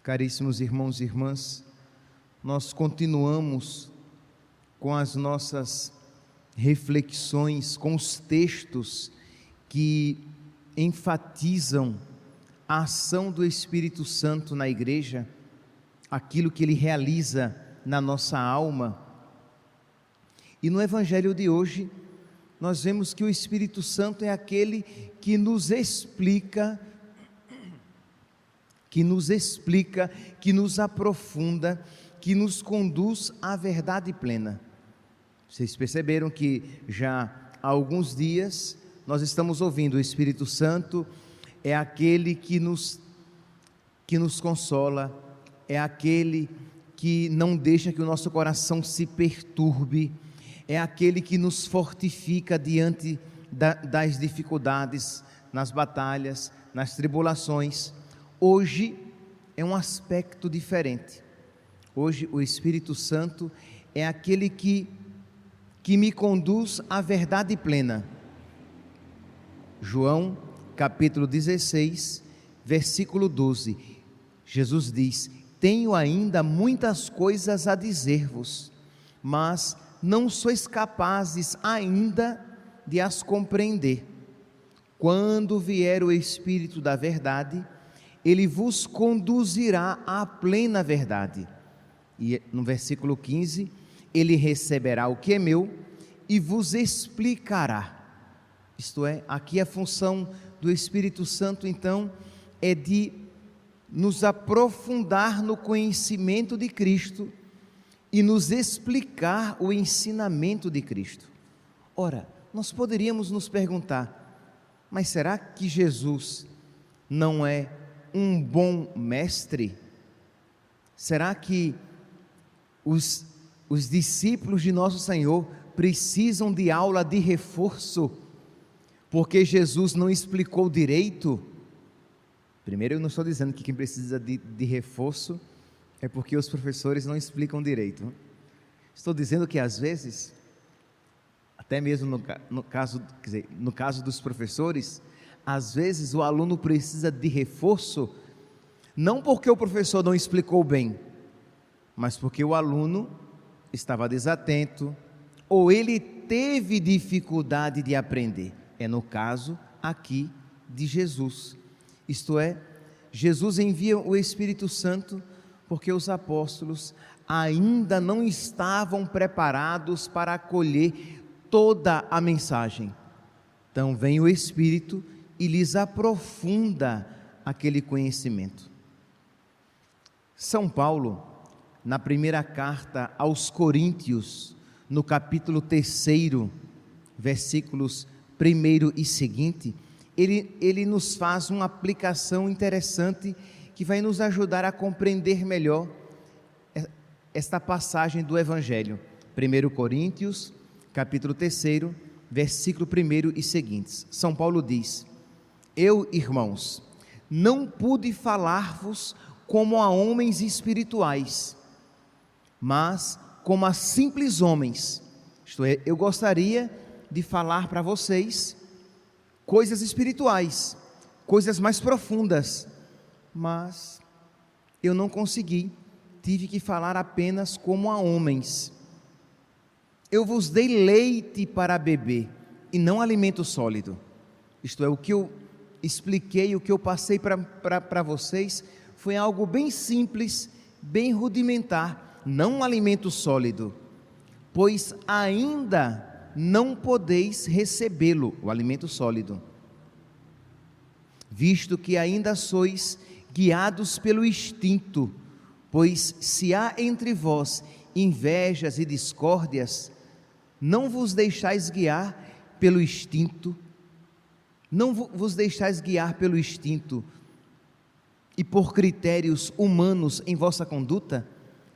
Caríssimos irmãos e irmãs, nós continuamos com as nossas reflexões, com os textos que enfatizam a ação do Espírito Santo na igreja, aquilo que ele realiza na nossa alma. E no Evangelho de hoje, nós vemos que o Espírito Santo é aquele que nos explica, que nos aprofunda, que nos conduz à verdade plena. Vocês perceberam que já há alguns dias nós estamos ouvindo: o Espírito Santo é aquele que nos consola, é aquele que não deixa que o nosso coração se perturbe, é aquele que nos fortifica diante das dificuldades, nas batalhas, nas tribulações. Hoje é um aspecto diferente. Hoje o Espírito Santo é aquele que me conduz à verdade plena. João capítulo 16, versículo 12, Jesus diz: tenho ainda muitas coisas a dizer-vos, mas não sois capazes ainda de as compreender. Quando vier o Espírito da verdade, ele vos conduzirá à plena verdade. E no versículo 15, ele receberá o que é meu e vos explicará. Isto é, aqui a função do Espírito Santo, então, é de nos aprofundar no conhecimento de Cristo e nos explicar o ensinamento de Cristo. Ora, nós poderíamos nos perguntar: mas será que Jesus não é um bom mestre? Será que os discípulos de nosso Senhor precisam de aula de reforço, porque Jesus não explicou direito? Primeiro, eu não estou dizendo que quem precisa de reforço é porque os professores não explicam direito. Estou dizendo que às vezes, até mesmo no caso dos professores, às vezes o aluno precisa de reforço, não porque o professor não explicou bem, mas porque o aluno estava desatento, ou ele teve dificuldade de aprender. É no caso aqui de Jesus. Isto é, Jesus envia o Espírito Santo porque os apóstolos ainda não estavam preparados para acolher toda a mensagem. Então vem o Espírito e lhes aprofunda aquele conhecimento. São Paulo, na primeira carta aos Coríntios, no capítulo 3, versículos 1 e seguinte, ele nos faz uma aplicação interessante que vai nos ajudar a compreender melhor esta passagem do Evangelho. 1 Coríntios, capítulo 3, versículo 1 e seguintes. São Paulo diz: eu, irmãos, não pude falar-vos como a homens espirituais, mas como a simples homens. Isto é, eu gostaria de falar para vocês coisas espirituais, coisas mais profundas, mas eu não consegui, tive que falar apenas como a homens. Eu vos dei leite para beber e não alimento sólido. Isto é, o que eu expliquei, o que eu passei para vocês foi algo bem simples, bem rudimentar, não um alimento sólido, pois ainda não podeis recebê-lo, o alimento sólido, visto que ainda sois guiados pelo instinto, pois se há entre vós invejas e discórdias, não vos deixais guiar pelo instinto, e por critérios humanos em vossa conduta.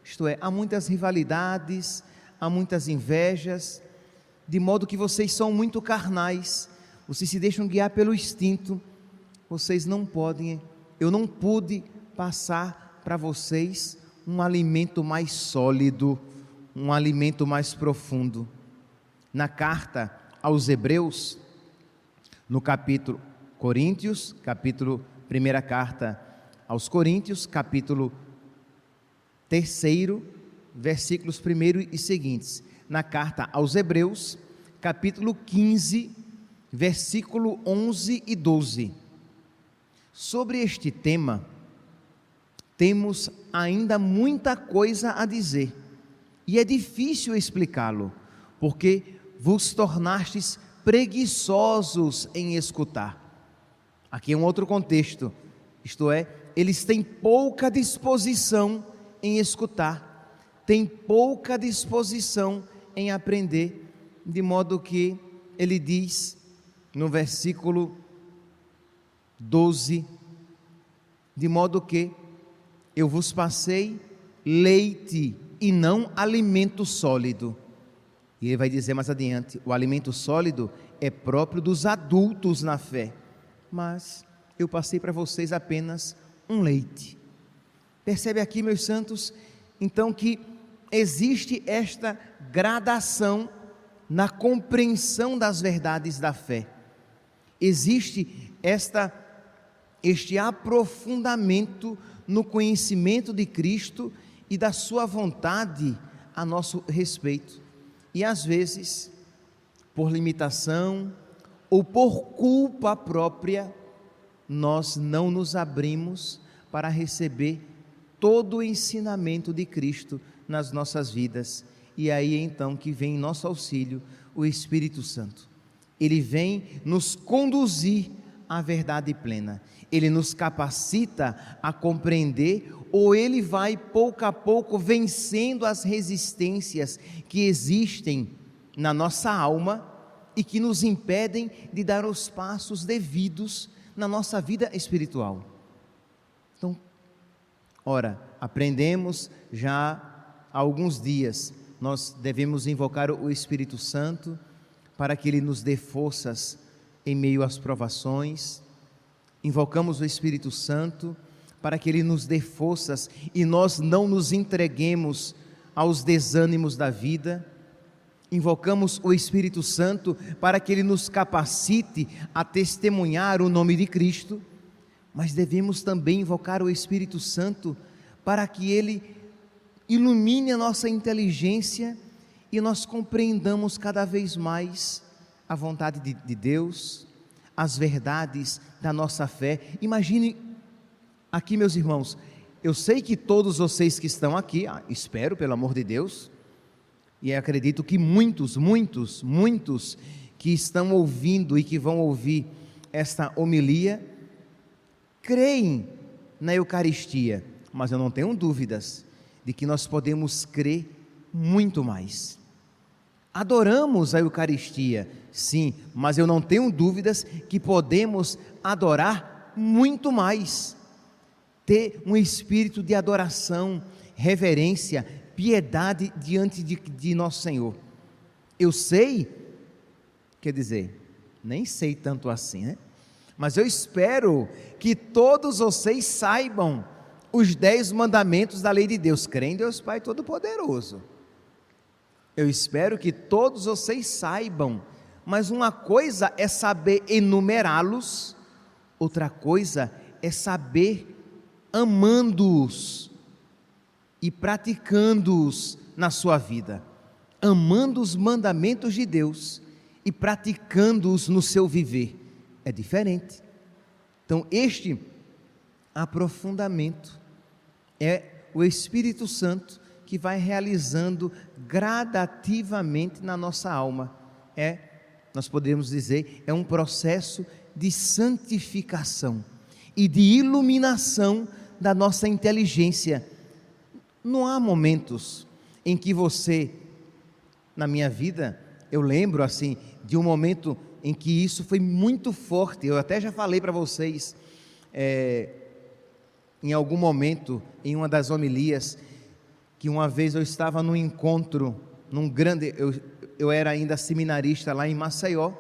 Isto é, há muitas rivalidades, há muitas invejas, de modo que vocês são muito carnais, vocês se deixam guiar pelo instinto. Vocês não podem, eu não pude passar para vocês um alimento mais sólido, um alimento mais profundo. Na carta aos Hebreus, no capítulo Coríntios, capítulo 1 carta aos Coríntios, capítulo 3, versículos 1 e seguintes. Na carta aos Hebreus, capítulo 15, versículo 11 e 12. Sobre este tema, temos ainda muita coisa a dizer, e é difícil explicá-lo, porque vos tornastes preguiçosos em escutar. Aqui é um outro contexto, isto é, eles têm pouca disposição em escutar, têm pouca disposição em aprender, de modo que ele diz no versículo 12, de modo que eu vos passei leite e não alimento sólido. E ele vai dizer mais adiante, o alimento sólido é próprio dos adultos na fé, mas eu passei para vocês apenas um leite. Percebe aqui, meus santos, então, que existe esta gradação na compreensão das verdades da fé. Existe este aprofundamento no conhecimento de Cristo e da sua vontade a nosso respeito. E às vezes, por limitação ou por culpa própria, nós não nos abrimos para receber todo o ensinamento de Cristo nas nossas vidas. E aí então que vem em nosso auxílio o Espírito Santo. Ele vem nos conduzir à verdade plena. Ele nos capacita a compreender, ou ele vai pouco a pouco vencendo as resistências que existem na nossa alma e que nos impedem de dar os passos devidos na nossa vida espiritual. Então, ora, aprendemos já há alguns dias, nós devemos invocar o Espírito Santo para que ele nos dê forças em meio às provações. Invocamos o Espírito Santo para que ele nos dê forças e nós não nos entreguemos aos desânimos da vida. Invocamos o Espírito Santo para que ele nos capacite a testemunhar o nome de Cristo, mas devemos também invocar o Espírito Santo para que ele ilumine a nossa inteligência e nós compreendamos cada vez mais a vontade de Deus, as verdades da nossa fé. Imagine aqui, meus irmãos, eu sei que todos vocês que estão aqui, espero pelo amor de Deus, e acredito que muitos que estão ouvindo e que vão ouvir esta homilia, creem na Eucaristia, mas eu não tenho dúvidas de que nós podemos crer muito mais. Adoramos a Eucaristia, sim, mas eu não tenho dúvidas que podemos adorar muito mais, ter um espírito de adoração, reverência, piedade diante de nosso Senhor. Eu sei, quer dizer, nem sei tanto assim, né? Mas eu espero que todos vocês saibam os 10 mandamentos da lei de Deus. Crê em Deus Pai Todo-Poderoso. Eu espero que todos vocês saibam, mas uma coisa é saber enumerá-los, outra coisa é saber amando-os e praticando-os na sua vida, amando os mandamentos de Deus e praticando-os no seu viver, é diferente. Então este aprofundamento é o Espírito Santo que vai realizando gradativamente na nossa alma. Nós podemos dizer, é um processo de santificação e de iluminação da nossa inteligência. Não há momentos em que você, na minha vida, eu lembro assim, de um momento em que isso foi muito forte. Eu até já falei para vocês, em algum momento, em uma das homilias, que uma vez eu estava num encontro, eu era ainda seminarista lá em Maceió,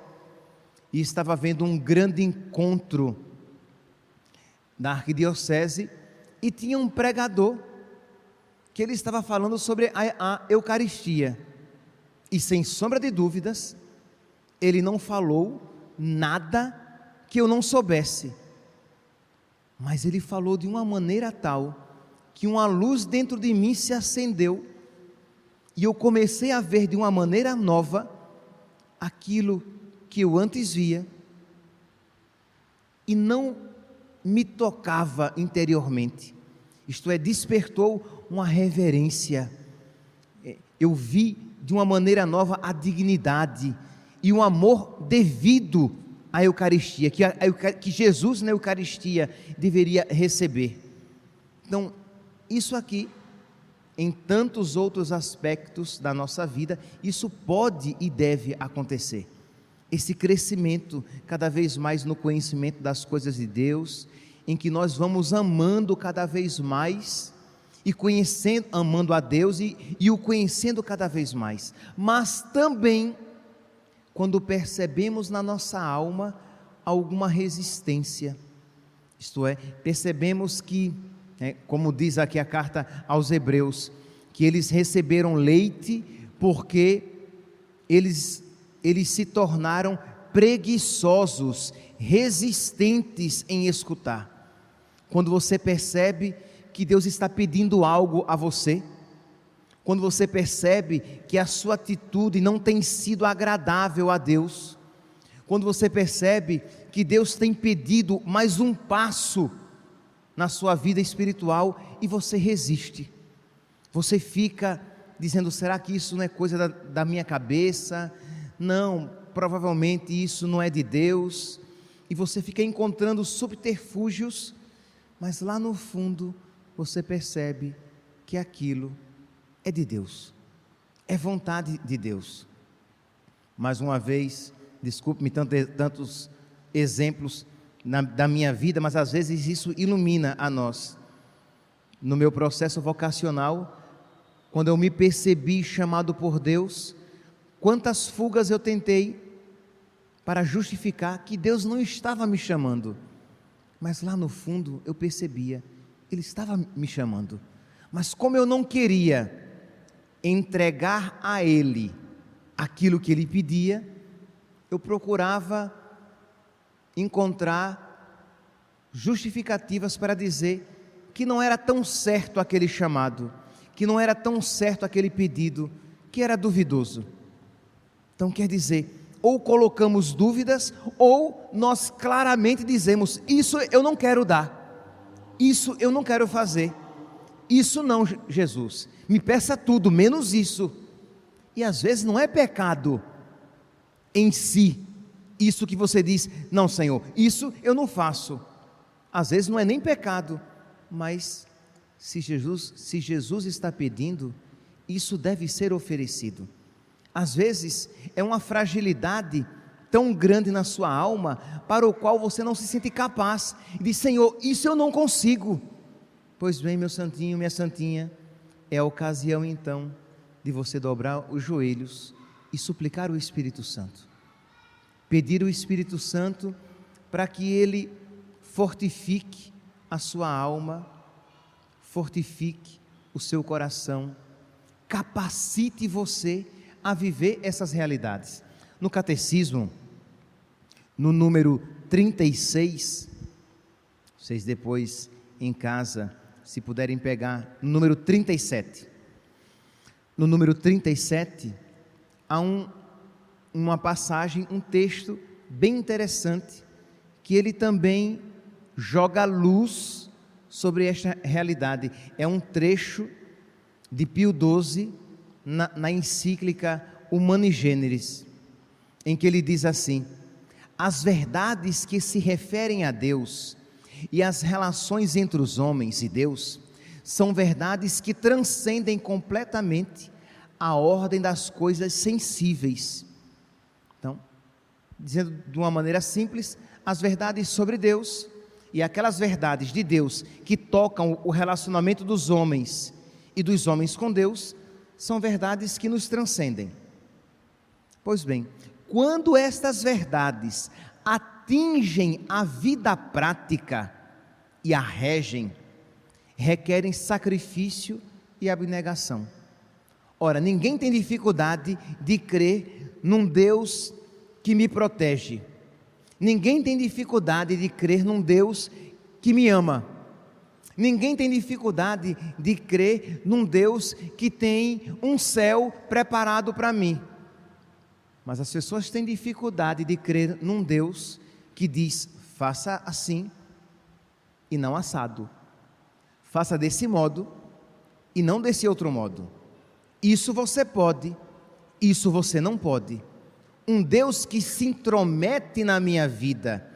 e estava vendo um grande encontro da arquidiocese, e tinha um pregador, que ele estava falando sobre a Eucaristia, e sem sombra de dúvidas, ele não falou nada que eu não soubesse. Mas ele falou de uma maneira tal que uma luz dentro de mim se acendeu e eu comecei a ver de uma maneira nova aquilo que eu antes via e não me tocava interiormente. Isto é, despertou uma reverência. Eu vi de uma maneira nova a dignidade e um amor devido à Eucaristia, que Jesus na Eucaristia deveria receber. Então, isso aqui, em tantos outros aspectos da nossa vida, isso pode e deve acontecer. Esse crescimento cada vez mais no conhecimento das coisas de Deus, em que nós vamos amando cada vez mais e conhecendo, amando a Deus e o conhecendo cada vez mais. Mas também, quando percebemos na nossa alma alguma resistência, isto é, percebemos que, como diz aqui a carta aos Hebreus, que eles receberam leite porque eles se tornaram preguiçosos, resistentes em escutar. Quando você percebe que Deus está pedindo algo a você, quando você percebe que a sua atitude não tem sido agradável a Deus, quando você percebe que Deus tem pedido mais um passo na sua vida espiritual e você resiste, você fica dizendo: será que isso não é coisa da minha cabeça? Não, provavelmente isso não é de Deus, e você fica encontrando subterfúgios, mas lá no fundo você percebe que aquilo é de Deus, é vontade de Deus. Mais uma vez, desculpe-me tantos exemplos da minha vida, mas às vezes isso ilumina a nós. No meu processo vocacional, quando eu me percebi chamado por Deus, quantas fugas eu tentei para justificar que Deus não estava me chamando, mas lá no fundo eu percebia, Ele estava me chamando, mas como eu não queria entregar a Ele aquilo que Ele pedia, eu procurava encontrar justificativas para dizer que não era tão certo aquele chamado, que não era tão certo aquele pedido, que era duvidoso. Então quer dizer, ou colocamos dúvidas, ou nós claramente dizemos: isso eu não quero dar, isso eu não quero fazer, isso não, Jesus, me peça tudo, menos isso. E às vezes não é pecado em si, isso que você diz: não, Senhor, isso eu não faço. Às vezes não é nem pecado, mas se Jesus está pedindo, isso deve ser oferecido. Às vezes é uma fragilidade tão grande na sua alma, para o qual você não se sente capaz, e diz: Senhor, isso eu não consigo. Pois bem, meu santinho, minha santinha, é a ocasião então de você dobrar os joelhos e suplicar o Espírito Santo, pedir o Espírito Santo para que Ele fortifique a sua alma, fortifique o seu coração, capacite você a viver essas realidades. No Catecismo, no número 36, vocês depois em casa, se puderem pegar, no número 37, no número 37, há uma passagem, um texto bem interessante, que ele também joga luz sobre esta realidade. É um trecho de Pio XII, na encíclica Humani Generis, em que ele diz assim: as verdades que se referem a Deus e as relações entre os homens e Deus são verdades que transcendem completamente a ordem das coisas sensíveis. Então, dizendo de uma maneira simples, as verdades sobre Deus e aquelas verdades de Deus que tocam o relacionamento dos homens e dos homens com Deus são verdades que nos transcendem. Pois bem, quando estas verdades atingem a vida prática e a regem, requerem sacrifício e abnegação. Ora, ninguém tem dificuldade de crer num Deus que me protege, ninguém tem dificuldade de crer num Deus que me ama. Ninguém tem dificuldade de crer num Deus que tem um céu preparado para mim. Mas as pessoas têm dificuldade de crer num Deus que diz: faça assim e não assado. Faça desse modo e não desse outro modo. Isso você pode, isso você não pode. Um Deus que se intromete na minha vida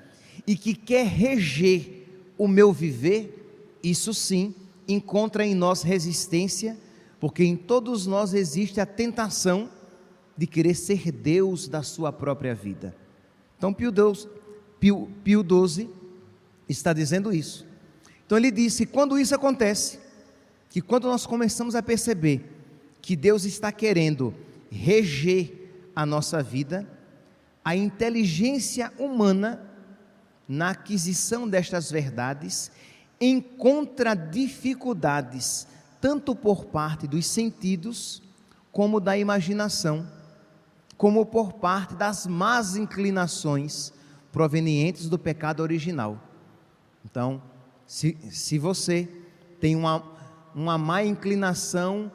e que quer reger o meu viver, isso sim encontra em nós resistência, porque em todos nós existe a tentação de querer ser Deus da sua própria vida. Então Pio XII está dizendo isso. Então ele disse: quando isso acontece, que quando nós começamos a perceber que Deus está querendo reger a nossa vida, a inteligência humana, na aquisição destas verdades, encontra dificuldades, tanto por parte dos sentidos, como da imaginação, como por parte das más inclinações provenientes do pecado original. Então, se você tem uma má inclinação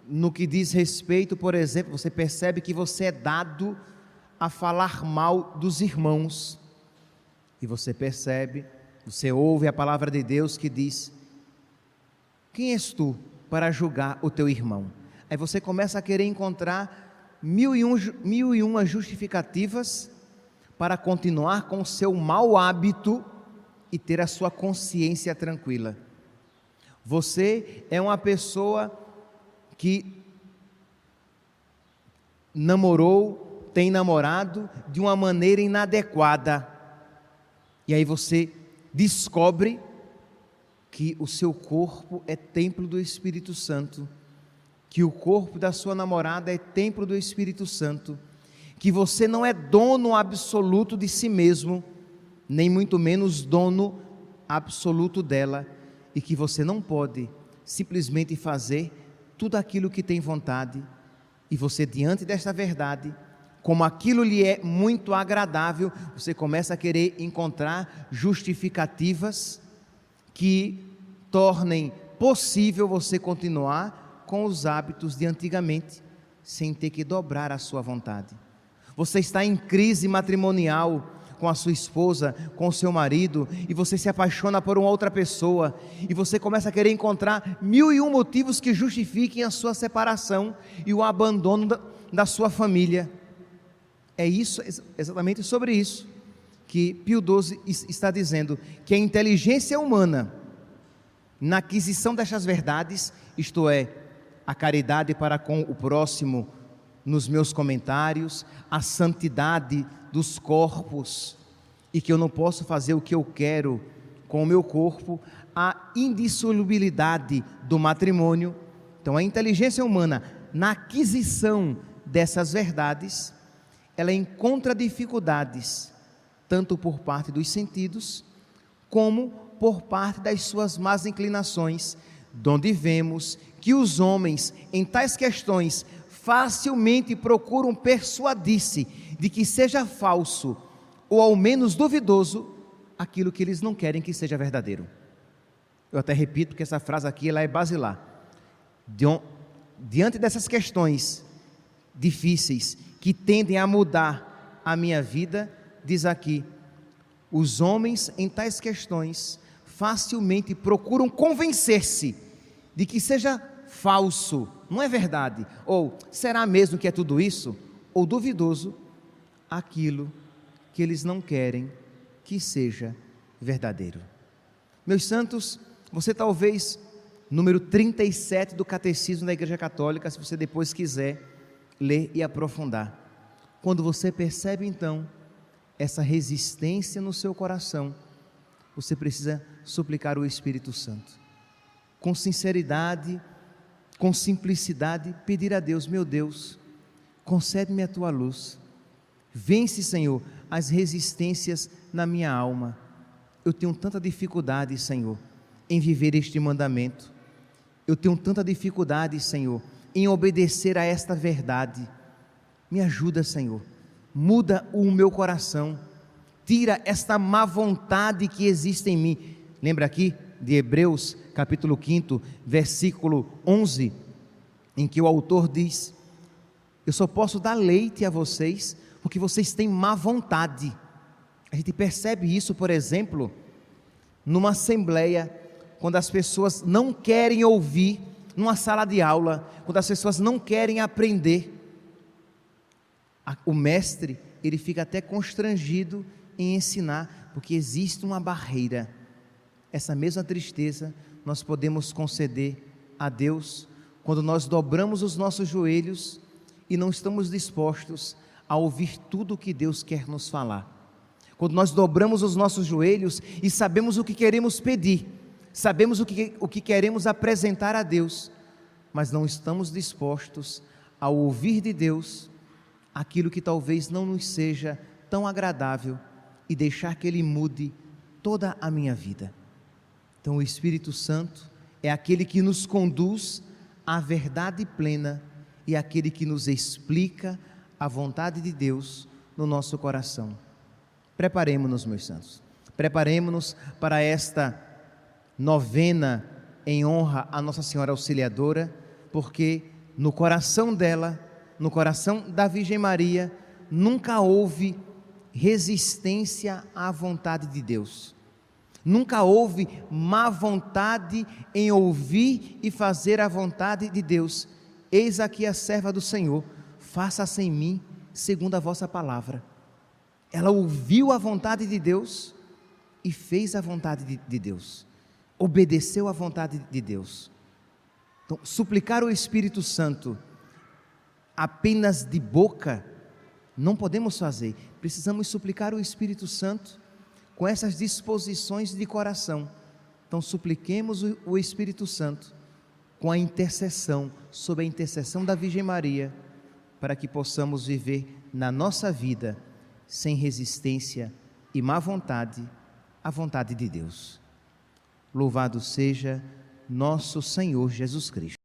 no que diz respeito, por exemplo, você percebe que você é dado a falar mal dos irmãos, e você percebe, você ouve a palavra de Deus que diz: quem és tu para julgar o teu irmão? Aí você começa a querer encontrar mil e uma justificativas para continuar com o seu mau hábito e ter a sua consciência tranquila. Você é uma pessoa que namorou, tem namorado de uma maneira inadequada, e aí você descobre que o seu corpo é templo do Espírito Santo, que o corpo da sua namorada é templo do Espírito Santo, que você não é dono absoluto de si mesmo, nem muito menos dono absoluto dela, e que você não pode simplesmente fazer tudo aquilo que tem vontade, e você, diante desta verdade, como aquilo lhe é muito agradável, você começa a querer encontrar justificativas que tornem possível você continuar com os hábitos de antigamente, sem ter que dobrar a sua vontade. Você está em crise matrimonial com a sua esposa, com o seu marido, e você se apaixona por uma outra pessoa, e você começa a querer encontrar mil e um motivos que justifiquem a sua separação e o abandono da sua família. É isso, exatamente sobre isso que Pio XII está dizendo, que a inteligência humana, na aquisição destas verdades, isto é, a caridade para com o próximo nos meus comentários, a santidade dos corpos, e que eu não posso fazer o que eu quero com o meu corpo, a indissolubilidade do matrimônio. Então a inteligência humana, na aquisição dessas verdades, ela encontra dificuldades, tanto por parte dos sentidos, como por parte das suas más inclinações, donde vemos que os homens, em tais questões, facilmente procuram persuadir-se de que seja falso, ou ao menos duvidoso, aquilo que eles não querem que seja verdadeiro. Eu até repito que essa frase aqui ela é basilar. Diante dessas questões difíceis, que tendem a mudar a minha vida, diz aqui, os homens em tais questões facilmente procuram convencer-se de que seja falso, não é verdade, ou será mesmo que é tudo isso, ou duvidoso, aquilo que eles não querem que seja verdadeiro. Meus santos, você talvez, número 37 do Catecismo da Igreja Católica, se você depois quiser ler e aprofundar, quando você percebe então essa resistência no seu coração, você precisa suplicar o Espírito Santo, com sinceridade, com simplicidade, pedir a Deus: meu Deus, concede-me a tua luz, vence, Senhor, as resistências na minha alma. Eu tenho tanta dificuldade, Senhor, em viver este mandamento, eu tenho tanta dificuldade, Senhor, em obedecer a esta verdade. Me ajuda, Senhor, muda o meu coração, tira esta má vontade que existe em mim. Lembra aqui de Hebreus, capítulo 5, versículo 11, em que o autor diz: eu só posso dar leite a vocês porque vocês têm má vontade. A gente percebe isso, por exemplo, numa assembleia, quando as pessoas não querem ouvir, numa sala de aula, quando as pessoas não querem aprender, o mestre, ele fica até constrangido em ensinar, porque existe uma barreira. Essa mesma tristeza nós podemos conceder a Deus quando nós dobramos os nossos joelhos e não estamos dispostos a ouvir tudo o que Deus quer nos falar. Quando nós dobramos os nossos joelhos e sabemos o que queremos pedir, sabemos o que queremos apresentar a Deus, mas não estamos dispostos a ouvir de Deus aquilo que talvez não nos seja tão agradável e deixar que Ele mude toda a minha vida. Então o Espírito Santo é aquele que nos conduz à verdade plena e aquele que nos explica a vontade de Deus no nosso coração. Preparemo-nos, meus santos, preparemo-nos para esta novena em honra a Nossa Senhora Auxiliadora, porque no coração dela, no coração da Virgem Maria, nunca houve resistência à vontade de Deus, nunca houve má vontade em ouvir e fazer a vontade de Deus. Eis aqui a serva do Senhor, faça-se em mim segundo a vossa palavra. Ela ouviu a vontade de Deus e fez a vontade de Deus, obedeceu à vontade de Deus. Então, suplicar o Espírito Santo apenas de boca, não podemos fazer. Precisamos suplicar o Espírito Santo com essas disposições de coração. Então, supliquemos o Espírito Santo com a intercessão, sob a intercessão da Virgem Maria, para que possamos viver na nossa vida sem resistência e má vontade à vontade de Deus. Louvado seja nosso Senhor Jesus Cristo.